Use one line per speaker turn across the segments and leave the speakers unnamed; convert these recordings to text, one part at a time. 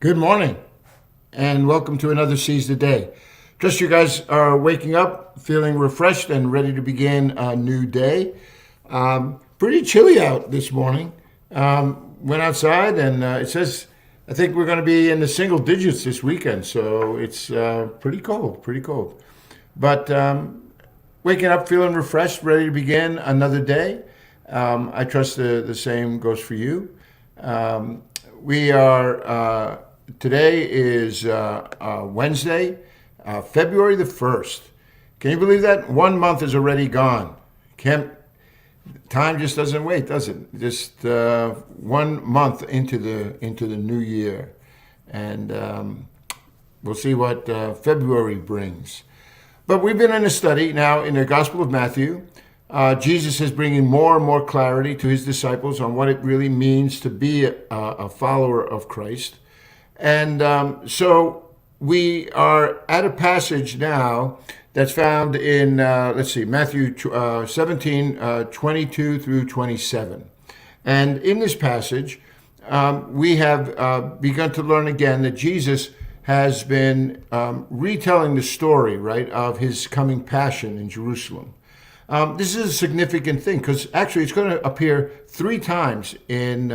Good morning, and welcome to another Seize the Day. Trust you guys are waking up, feeling refreshed, and ready to begin a new day. Pretty chilly out this morning. Went outside, and it says I think we're going to be in the single digits this weekend, so it's pretty cold, pretty cold. But waking up, feeling refreshed, ready to begin another day. I trust the same goes for you. We are. Today is Wednesday, February the 1st. Can you believe that? 1 month is already gone. Time just doesn't wait, does it? Just 1 month into the new year. And we'll see what February brings. But we've been in a study now in the Gospel of Matthew. Jesus is bringing more and more clarity to his disciples on what it really means to be a follower of Christ. And so we are at a passage now that's found in, Matthew 17, 22 through 27. And in this passage, we have begun to learn again that Jesus has been retelling the story, right, of his coming passion in Jerusalem. This is a significant thing because actually it's going to appear 3 times in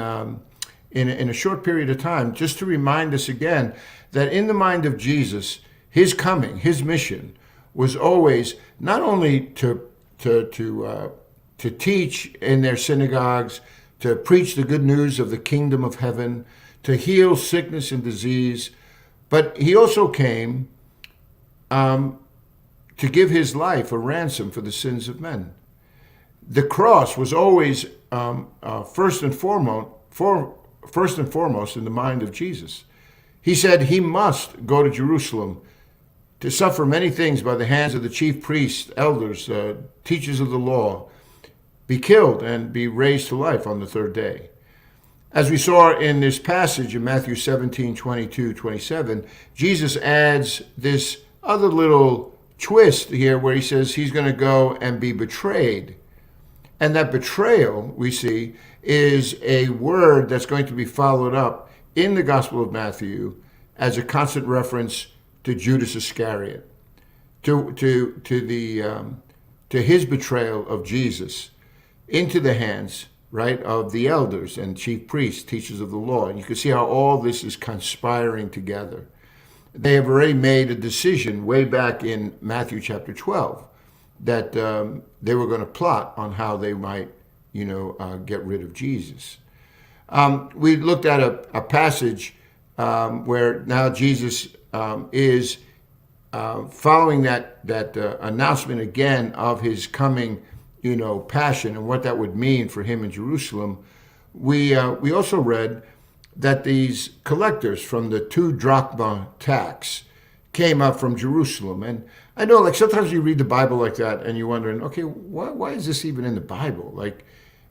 a short period of time, just to remind us again that in the mind of Jesus, his coming, his mission, was always not only to teach in their synagogues, to preach the good news of the kingdom of heaven, to heal sickness and disease, but he also came to give his life a ransom for the sins of men. The cross was always first and foremost in the mind of Jesus. He said he must go to Jerusalem to suffer many things by the hands of the chief priests, elders, teachers of the law, be killed and be raised to life on the 3rd day. As we saw in this passage in Matthew 17, 22, 27, Jesus adds this other little twist here where he says he's going to go and be betrayed. And that betrayal, we see, is a word that's going to be followed up in the Gospel of Matthew as a constant reference to Judas Iscariot, to his betrayal of Jesus into the hands, right, of the elders and chief priests, teachers of the law. And you can see how all this is conspiring together. They have already made a decision way back in Matthew chapter 12 that they were going to plot on how they might, get rid of Jesus. We looked at a passage where now Jesus is following that announcement again of his coming, passion and what that would mean for him in Jerusalem. We also read that these collectors from the 2 drachma tax came up from Jerusalem. And I know, like, sometimes you read the Bible like that and you're wondering, okay, why is this even in the Bible? Like,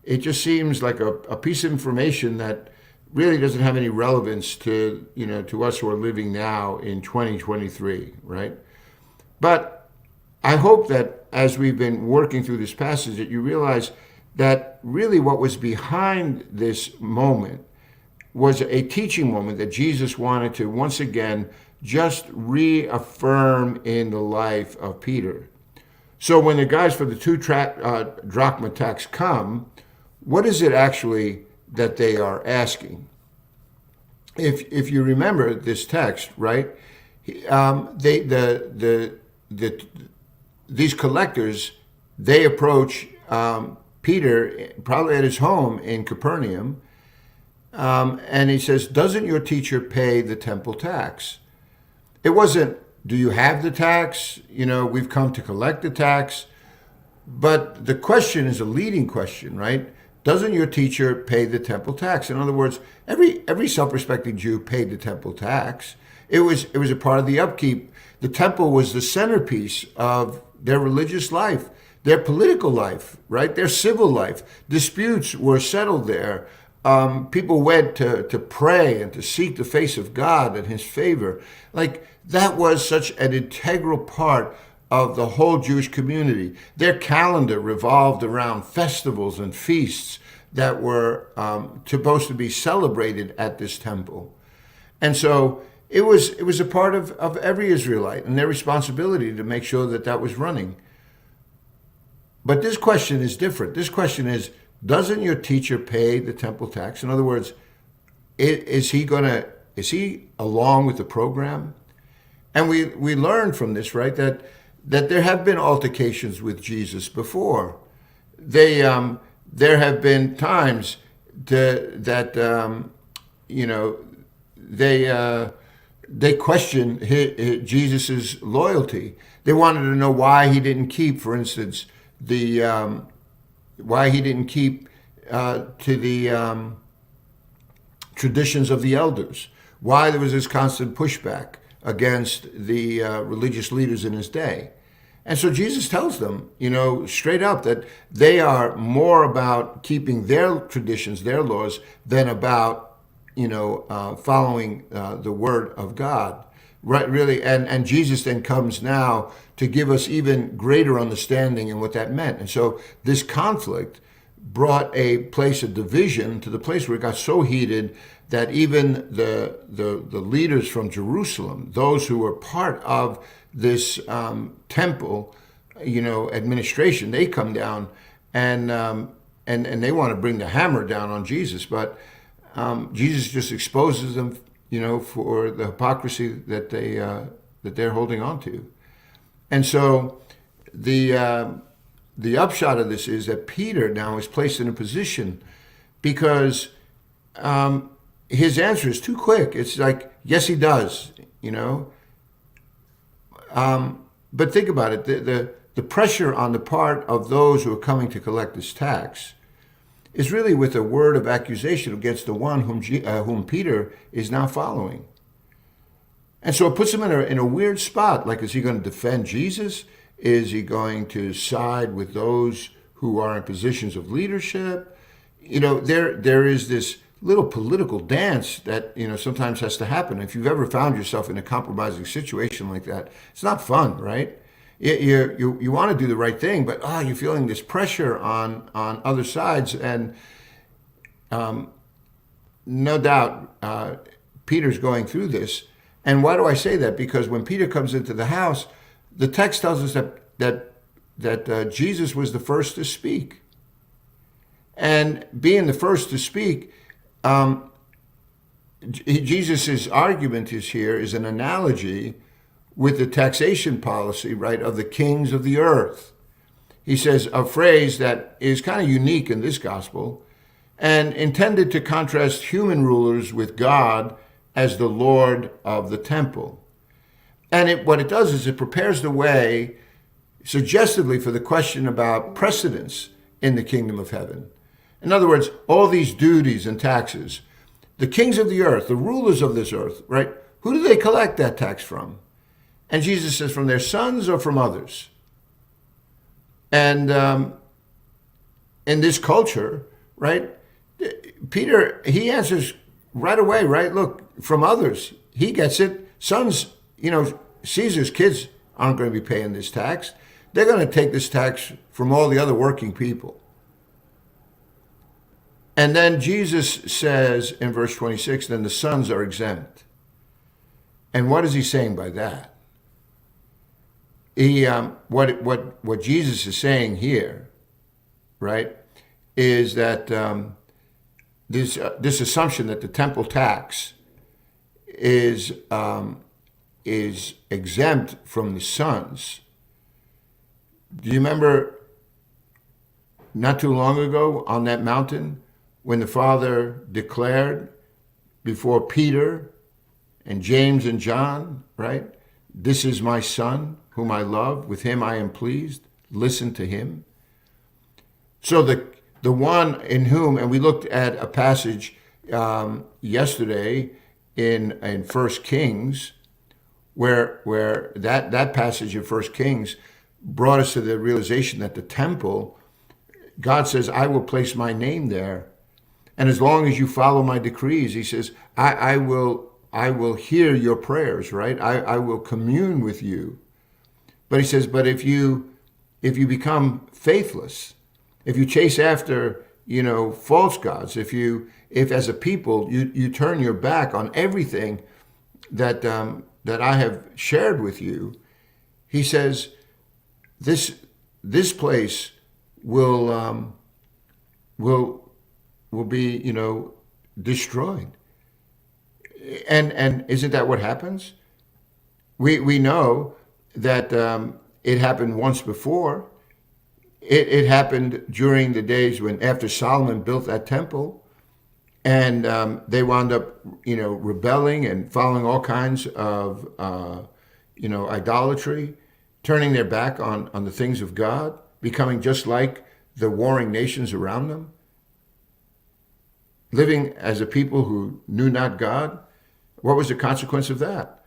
it just seems like a piece of information that really doesn't have any relevance to, to us who are living now in 2023, right? But I hope that as we've been working through this passage that you realize that really what was behind this moment was a teaching moment that Jesus wanted to once again just reaffirm in the life of Peter. So when the guys for the 2 drachma tax come, what is it actually that they are asking? If you remember this text, right? These collectors, they approach Peter probably at his home in Capernaum, and he says, "Doesn't your teacher pay the temple tax?" It wasn't, "Do you have the tax? We've come to collect the tax." But the question is a leading question, right? Doesn't your teacher pay the temple tax? In other words, every self-respecting Jew paid the temple tax. It was a part of the upkeep. The temple was the centerpiece of their religious life, their political life, right? Their civil life. Disputes were settled there. People went to pray and to seek the face of God and his favor. Like, that was such an integral part of the whole Jewish community. Their calendar revolved around festivals and feasts that were supposed to be celebrated at this temple. And so it was a part of every Israelite and their responsibility to make sure that that was running. But this question is different. This question is, doesn't your teacher pay the temple tax? In other words, is he along with the program? And we learned from this, right, that there have been altercations with Jesus before. There have been times that they questioned Jesus's loyalty. They wanted to know why he didn't keep, for instance, why he didn't keep to the traditions of the elders, why there was this constant pushback against the religious leaders in his day. And so Jesus tells them, straight up that they are more about keeping their traditions, their laws, than about, following the word of God. Right, really, and Jesus then comes now to give us even greater understanding in what that meant. And so this conflict brought a place of division to the place where it got so heated that even the leaders from Jerusalem, those who were part of this temple, administration, they come down and they want to bring the hammer down on Jesus, but Jesus just exposes them, for the hypocrisy that they're holding on to. And so the upshot of this is that Peter now is placed in a position because his answer is too quick. It's like, yes, he does, But think about it. The pressure on the part of those who are coming to collect this tax is really with a word of accusation against the one whom Peter is now following. And so it puts him in a weird spot. Like, is he going to defend Jesus? Is he going to side with those who are in positions of leadership? There is this little political dance that, sometimes has to happen. If you've ever found yourself in a compromising situation like that, it's not fun, right? You want to do the right thing, but you're feeling this pressure on other sides. And no doubt Peter's going through this. And why do I say that? Because when Peter comes into the house, the text tells us that Jesus was the first to speak. And being the first to speak, Jesus' argument is an analogy with the taxation policy, right, of the kings of the earth. He says a phrase that is kind of unique in this gospel and intended to contrast human rulers with God as the Lord of the temple. And what it does is it prepares the way suggestively for the question about precedence in the kingdom of heaven. In other words, all these duties and taxes, the kings of the earth, the rulers of this earth, right? Who do they collect that tax from? And Jesus says, from their sons or from others? And in this culture, right, Peter, he answers right away, right? Look, from others, he gets it. Sons, Caesar's kids aren't going to be paying this tax. They're going to take this tax from all the other working people. And then Jesus says in verse 26, then the sons are exempt. And what is he saying by that? What Jesus is saying here, right, is that this assumption that the temple tax is exempt from the sons. Do you remember not too long ago on that mountain when the Father declared before Peter and James and John, right? This is my Son, whom I love. With him I am pleased. Listen to him. So the one in whom, and we looked at a passage yesterday in 1 Kings, where that passage in 1 Kings brought us to the realization that the temple, God says, I will place my name there. And as long as you follow my decrees, he says, I will hear your prayers, right? I will commune with you. But he says, but if you become faithless, if you chase after, false gods, if as a people you turn your back on everything that I have shared with you, he says this place will be destroyed. And isn't that what happens? We know that it happened once before. It happened during the days when, after Solomon built that temple, and they wound up, rebelling and following all kinds of, idolatry, turning their back on the things of God, becoming just like the warring nations around them, living as a people who knew not God. What was the consequence of that?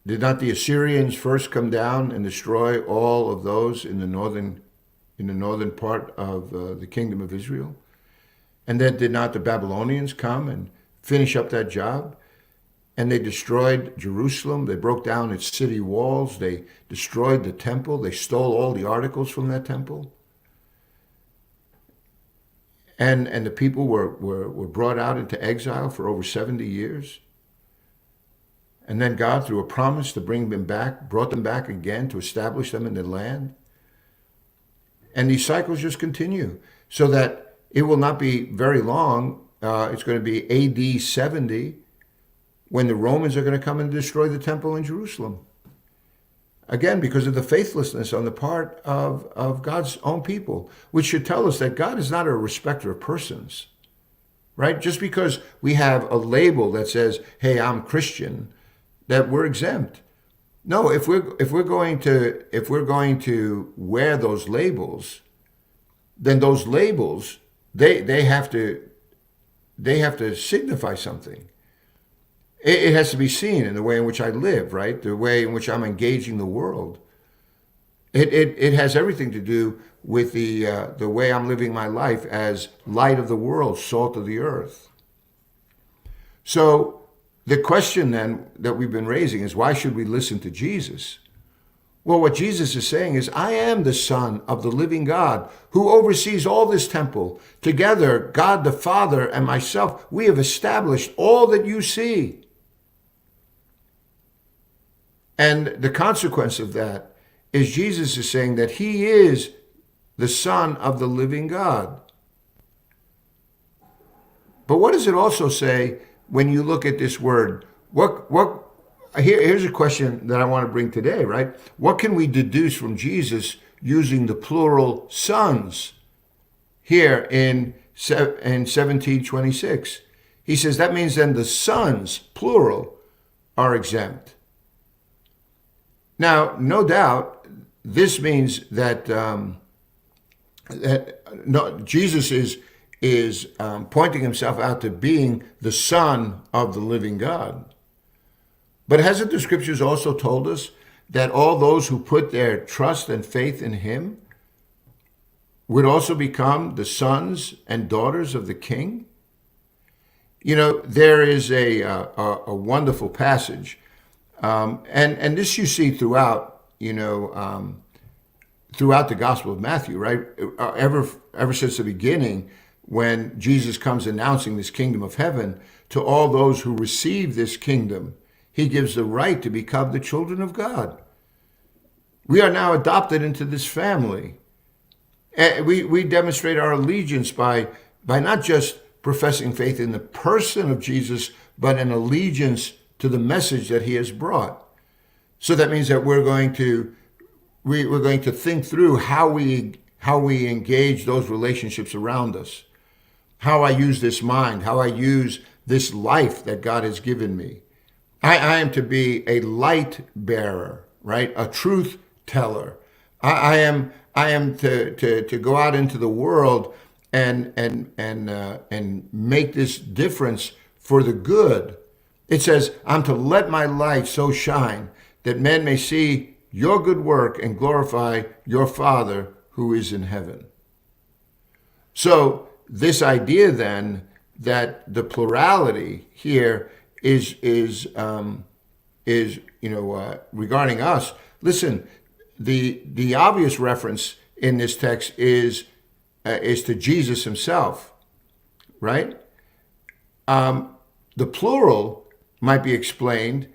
Did not the Assyrians first come down and destroy all of those in the northern part of the kingdom of Israel? And then did not the Babylonians come and finish up that job? And they destroyed Jerusalem. They broke down its city walls. They destroyed the temple. They stole all the articles from that temple. And the people were brought out into exile for over 70 years. And then God, through a promise to bring them back, brought them back again to establish them in the land. And these cycles just continue, so that it will not be very long. It's going to be AD 70 when the Romans are going to come and destroy the temple in Jerusalem. Again, because of the faithlessness on the part of God's own people, which should tell us that God is not a respecter of persons, right? Just because we have a label that says, hey, I'm Christian, that we're exempt. No, if we're going to wear those labels, then those labels they have to signify something. It has to be seen in the way in which I live, right? The way in which I'm engaging the world. It has everything to do with the way I'm living my life as light of the world, salt of the earth. So the question then that we've been raising is, why should we listen to Jesus? Well, what Jesus is saying is, I am the Son of the living God who oversees all this temple. Together, God the Father and myself, we have established all that you see. And the consequence of that is Jesus is saying that he is the Son of the living God. But what does it also say when you look at this word? Here's a question that I want to bring today, right? What can we deduce from Jesus using the plural sons here in 17:26? He says that means then the sons, plural, are exempt. Now, no doubt, this means that Jesus is pointing himself out to being the Son of the living God. But hasn't the scriptures also told us that all those who put their trust and faith in him would also become the sons and daughters of the King? There is a wonderful passage, and this you see throughout the Gospel of Matthew, right? Ever since the beginning, when Jesus comes announcing this kingdom of heaven to all those who receive this kingdom, he gives the right to become the children of God. We are now adopted into this family. We demonstrate our allegiance by not just professing faith in the person of Jesus, but an allegiance to the message that he has brought. So that means that we're going to think through how we engage those relationships around us, how I use this mind, how I use this life that God has given me. I am to be a light bearer, right? A truth teller. I am to go out into the world and make this difference for the good. It says, I'm to let my light so shine that men may see your good work and glorify your Father who is in heaven. So this idea then that the plurality here is regarding us. Listen, the obvious reference in this text is is to Jesus himself, right? The plural might be explained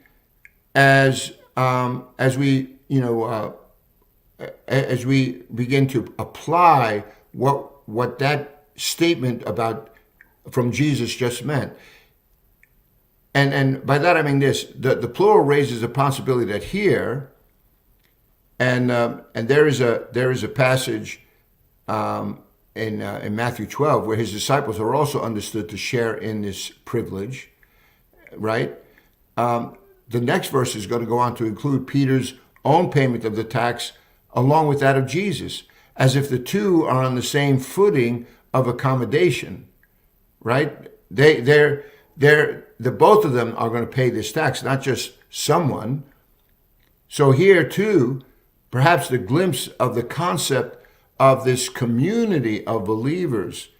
as we, as we begin to apply what that statement about from Jesus just meant. And by that I mean this: the plural raises a possibility that here, and there is a passage in Matthew 12 where his disciples are also understood to share in this privilege, right? The next verse is going to go on to include Peter's own payment of the tax along with that of Jesus, as if the two are on the same footing of accommodation, right? The both of them are going to pay this tax, not just someone. So here too, perhaps the glimpse of the concept of this community of believers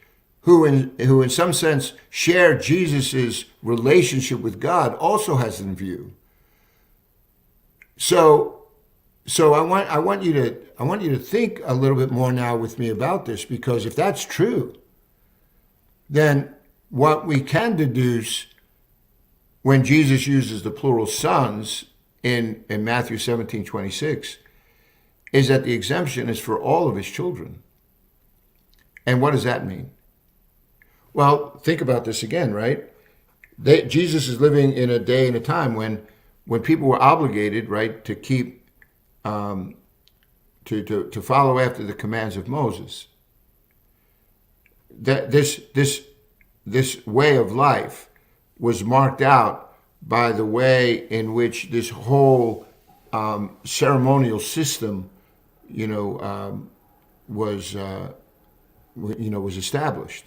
who in some sense share Jesus's relationship with God also has in view. So I want you to think a little bit more now with me about this, because if that's true, then what we can deduce when Jesus uses the plural sons in Matthew 17:26 is that the exemption is for all of his children. And what does that mean? Well, think about this again, right? Jesus is living in a day and a time when people were obligated, right, to keep to follow after the commands of Moses. That this way of life was marked out by the way in which this whole ceremonial system, was established.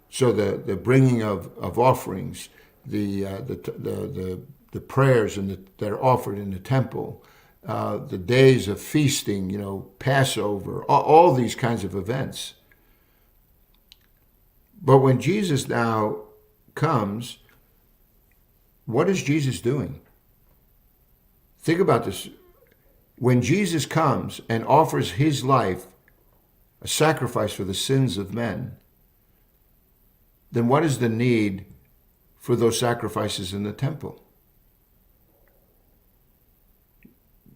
So the bringing of offerings, the prayers that are offered in the temple, the days of feasting, Passover, all these kinds of events. But when Jesus now comes, what is Jesus doing? Think about this. When Jesus comes and offers his life, a sacrifice for the sins of men, then what is the need for those sacrifices in the temple?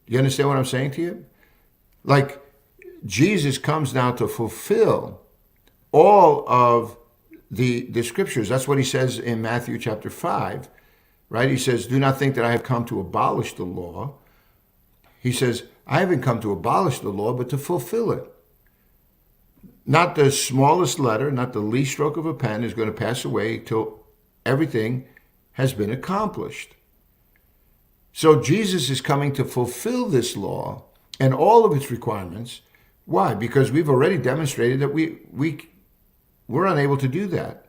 You understand what I'm saying to you? Like, Jesus comes now to fulfill all of the scriptures. That's what he says in Matthew chapter 5, right? He says, do not think that I have come to abolish the law. He says, I haven't come to abolish the law, but to fulfill it. Not the smallest letter, not the least stroke of a pen is going to pass away till everything has been accomplished. So Jesus is coming to fulfill this law and all of its requirements. Why? Because we've already demonstrated that we're unable to do that.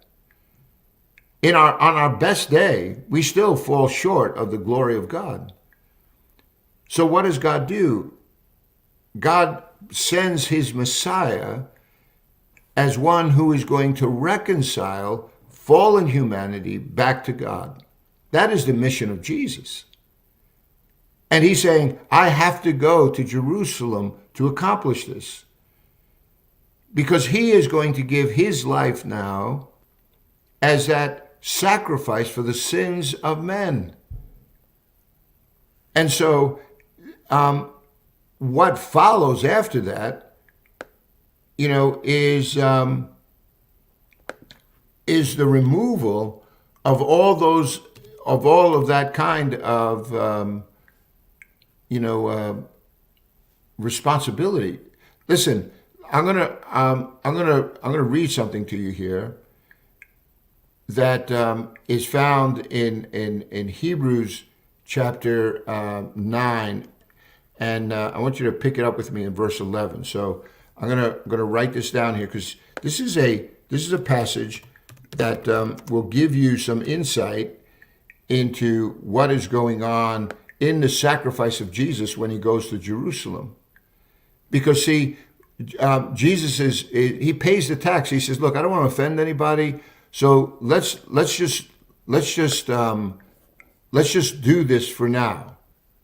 On our best day, we still fall short of the glory of God. So what does God do? God sends his Messiah as one who is going to reconcile fallen humanity back to God. That is the mission of Jesus. And he's saying, I have to go to Jerusalem to accomplish this. Because he is going to give his life now as that sacrifice for the sins of men. And so what follows after that, is the removal of all of that kind of responsibility. Listen, I'm gonna read something to you here that is found in Hebrews chapter 9, and I want you to pick it up with me in verse 11. So I'm gonna write this down here, because this is a passage that will give you some insight into what is going on in the sacrifice of Jesus when he goes to Jerusalem. Because see, Jesus he pays the tax. He says, look, I don't want to offend anybody, so let's just do this for now,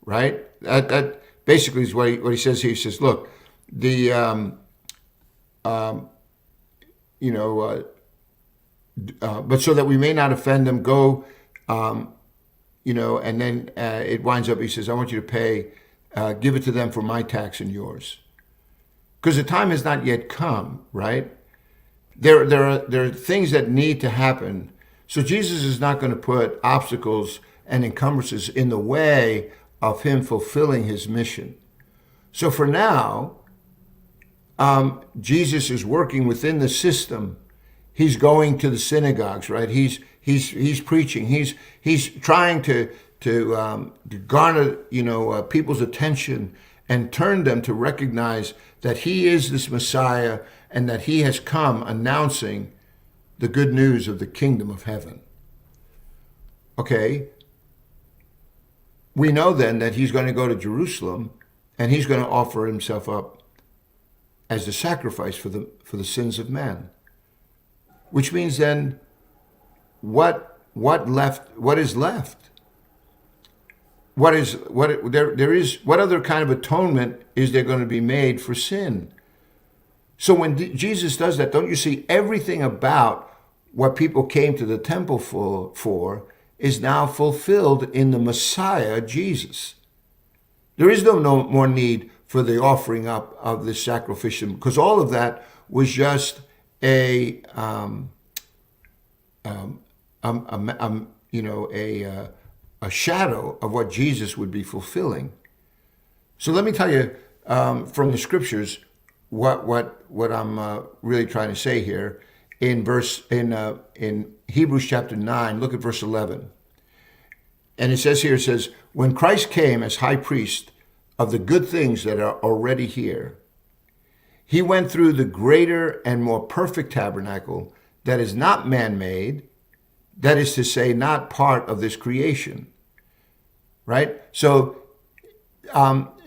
right? That basically is what he says here. He says, look, you know, but so that we may not offend them, go, you know, and then it winds up, he says, I want you to pay, give it to them for my tax and yours. Because the time has not yet come, right? There are things that need to happen. So Jesus is not going to put obstacles and encumbrances in the way of him fulfilling his mission. So for now, Jesus is working within the system. He's going to the synagogues, right? He's preaching. He's trying to garner, you know, people's attention and turn them to recognize that he is this Messiah and that he has come announcing the good news of the kingdom of heaven. Okay. We know then that he's going to go to Jerusalem and he's going to offer himself up as the sacrifice for the sins of man. Which means then what is left? What other kind of atonement is there going to be made for sin? So when Jesus does that, don't you see everything about what people came to the temple for is now fulfilled in the Messiah, Jesus. There is no more need for the offering up of this sacrificial, because all of that was just a shadow of what Jesus would be fulfilling. So let me tell you from the scriptures what I'm really trying to say here. In Hebrews chapter 9, look at verse 11. And it says, when Christ came as high priest of the good things that are already here, he went through the greater and more perfect tabernacle that is not man-made, that is to say, not part of this creation. Right? So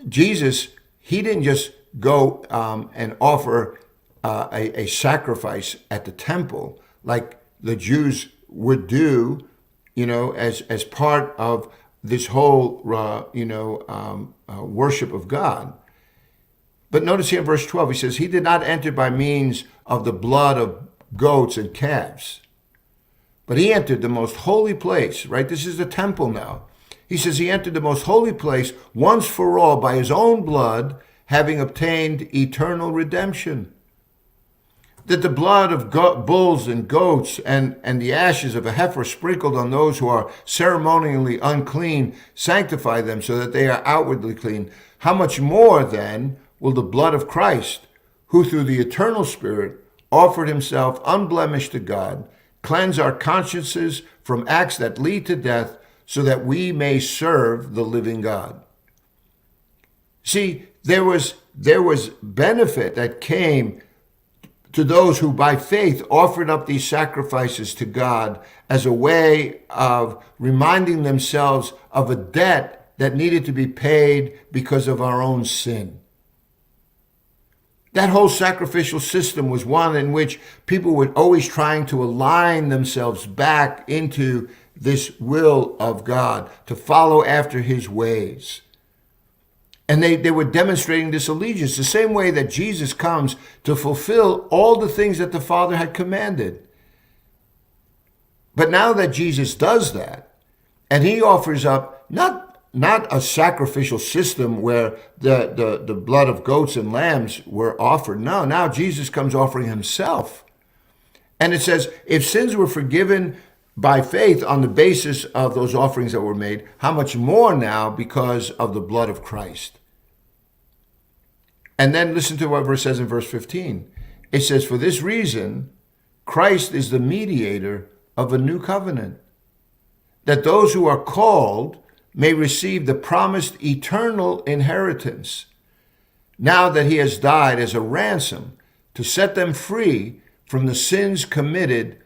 Jesus, he didn't just go and offer a sacrifice at the temple like the Jews would do, you know, as part of this whole, worship of God. But notice here in verse 12, he says, he did not enter by means of the blood of goats and calves, but he entered the most holy place, right? This is the temple now. He says he entered the most holy place once for all by his own blood, having obtained eternal redemption. That the blood of bulls and goats and the ashes of a heifer sprinkled on those who are ceremonially unclean sanctify them so that they are outwardly clean. How much more then will the blood of Christ, who through the eternal Spirit offered himself unblemished to God, cleanse our consciences from acts that lead to death, so that we may serve the living God. See, there was benefit that came to those who by faith offered up these sacrifices to God as a way of reminding themselves of a debt that needed to be paid because of our own sin. That whole sacrificial system was one in which people were always trying to align themselves back into this will of God, to follow after his ways. And they were demonstrating this allegiance the same way that Jesus comes to fulfill all the things that the Father had commanded. But now that Jesus does that, and he offers up not a sacrificial system where the blood of goats and lambs were offered. No, now Jesus comes offering himself. And it says, if sins were forgiven by faith on the basis of those offerings that were made, how much more now because of the blood of Christ? And then listen to what verse says in verse 15. It says, for this reason, Christ is the mediator of a new covenant, that those who are called may receive the promised eternal inheritance, now that he has died as a ransom to set them free from the sins committed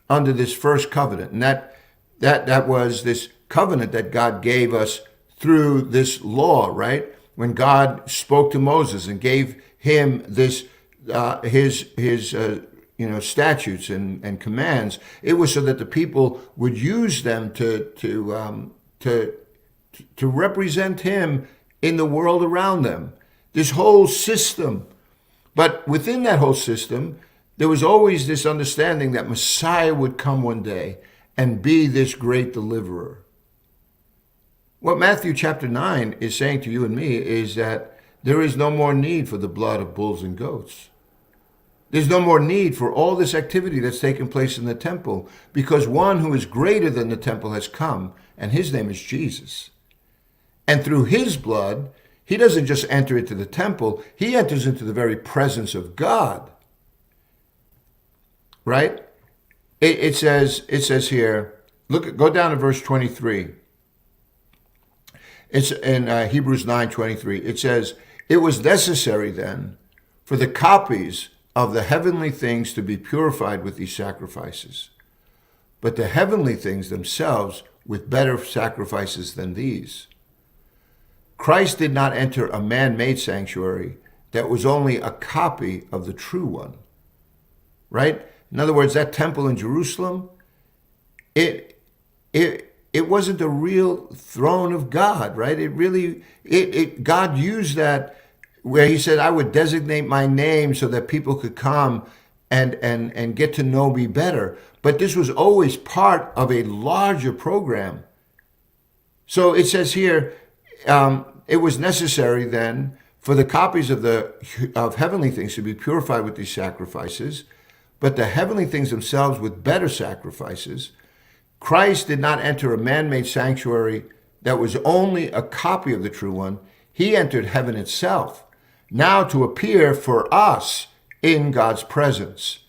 under this first covenant. And that was this covenant that God gave us through this law, right? When God spoke to Moses and gave him this his statutes and commands, it was so that the people would use them to represent him in the world around them. This whole system But within that whole system, there was always this understanding that Messiah would come one day and be this great deliverer. What Matthew chapter 9 is saying to you and me is that there is no more need for the blood of bulls and goats. There's no more need for all this activity that's taking place in the temple, because one who is greater than the temple has come, and his name is Jesus. And through his blood, he doesn't just enter into the temple, he enters into the very presence of God. Right? It says here, go down to verse 23. It's in Hebrews 9:23. It says, "It was necessary then for the copies of the heavenly things to be purified with these sacrifices, but the heavenly things themselves with better sacrifices than these." Christ did not enter a man-made sanctuary that was only a copy of the true one. Right? In other words, that temple in Jerusalem, it wasn't the real throne of God, right? God used that where he said, "I would designate my name so that people could come and get to know me better." But this was always part of a larger program. So it says here, it was necessary then for the copies of heavenly things to be purified with these sacrifices, but the heavenly things themselves with better sacrifices. Christ did not enter a man-made sanctuary that was only a copy of the true one. He entered heaven itself, now to appear for us in God's presence.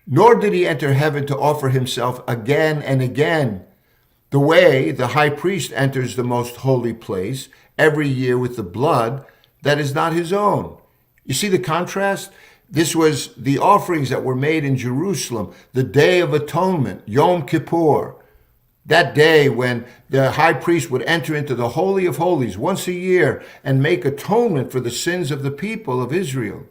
Nor did he enter heaven to offer himself again and again, the way the high priest enters the most holy place every year with the blood that is not his own. You see the contrast? This was the offerings that were made in Jerusalem, the Day of Atonement, Yom Kippur, that day when the high priest would enter into the Holy of Holies once a year and make atonement for the sins of the people of Israel.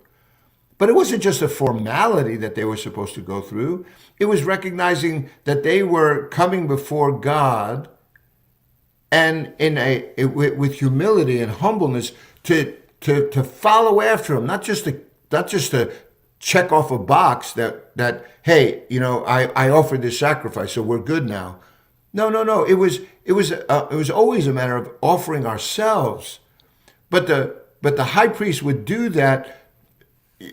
But it wasn't just a formality that they were supposed to go through. It was recognizing that they were coming before God and with humility and humbleness to follow after him, not just to check off a box that hey, I offered this sacrifice, so we're good now. No. It was always a matter of offering ourselves. But the high priest would do that,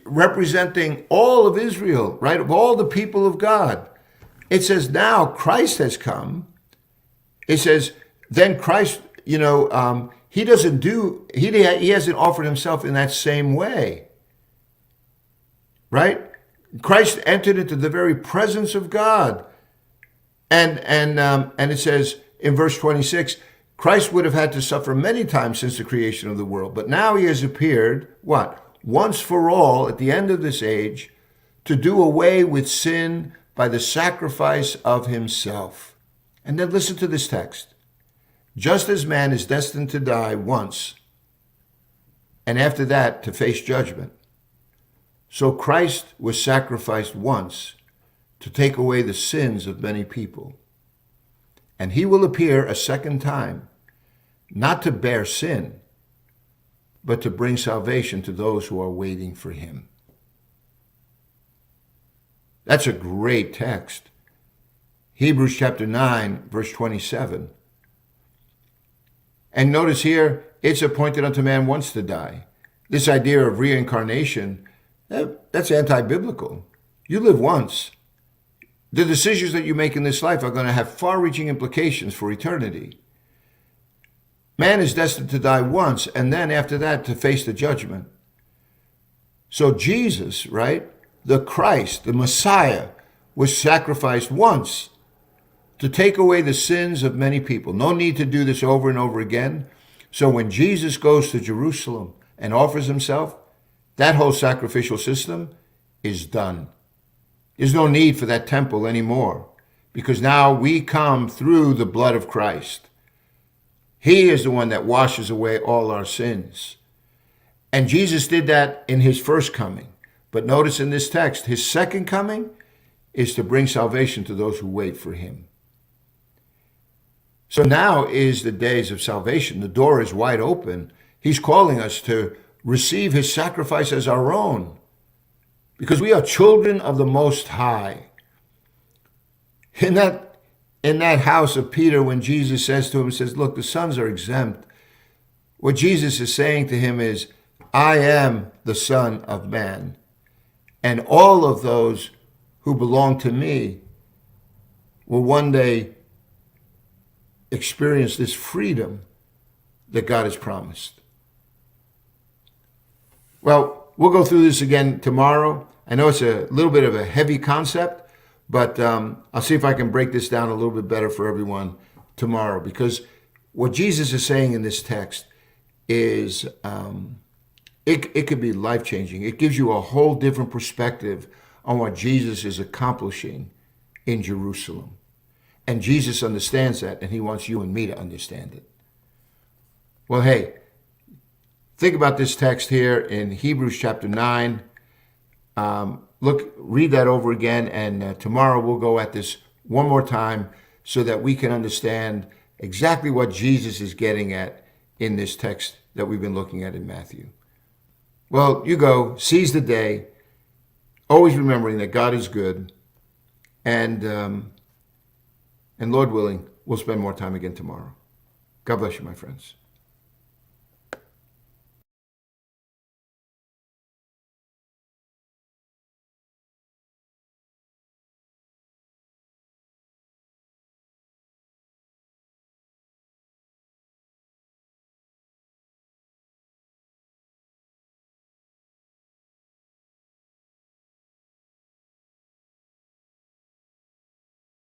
representing all of Israel, right, of all the people of God. It says now Christ has come. It says then Christ, he hasn't offered himself in that same way. Right? Christ entered into the very presence of God. And it says in verse 26, Christ would have had to suffer many times since the creation of the world. But now he has appeared, what? Once for all at the end of this age, to do away with sin by the sacrifice of himself. And then listen to this text. Just as man is destined to die once, and after that to face judgment, so Christ was sacrificed once to take away the sins of many people. And he will appear a second time, not to bear sin, but to bring salvation to those who are waiting for him. That's a great text. Hebrews chapter 9, verse 27. And notice here, it's appointed unto man once to die. This idea of reincarnation, that's anti-biblical. You live once. The decisions that you make in this life are going to have far-reaching implications for eternity. Man is destined to die once, and then after that to face the judgment. So Jesus, right, the Christ, the Messiah, was sacrificed once to take away the sins of many people. No need to do this over and over again. So when Jesus goes to Jerusalem and offers himself, that whole sacrificial system is done. There's no need for that temple anymore, because now we come through the blood of Christ. He is the one that washes away all our sins. And Jesus did that in his first coming. But notice in this text, his second coming is to bring salvation to those who wait for him. So now is the days of salvation. The door is wide open. He's calling us to receive his sacrifice as our own, because we are children of the Most High. In that house of Peter, when Jesus says to him, says, look, the sons are exempt. What Jesus is saying to him is, I am the Son of Man. And all of those who belong to me will one day experience this freedom that God has promised. Well, we'll go through this again tomorrow. I know it's a little bit of a heavy concept, but I'll see if I can break this down a little bit better for everyone tomorrow, because what Jesus is saying in this text is it could be life-changing. It gives you a whole different perspective on what Jesus is accomplishing in Jerusalem. And Jesus understands that, and he wants you and me to understand it. Well, hey, think about this text here in Hebrews chapter 9. Read that over again, and tomorrow we'll go at this one more time so that we can understand exactly what Jesus is getting at in this text that we've been looking at in Matthew. Well, you go, seize the day, always remembering that God is good, and Lord willing, we'll spend more time again tomorrow. God bless you, my friends.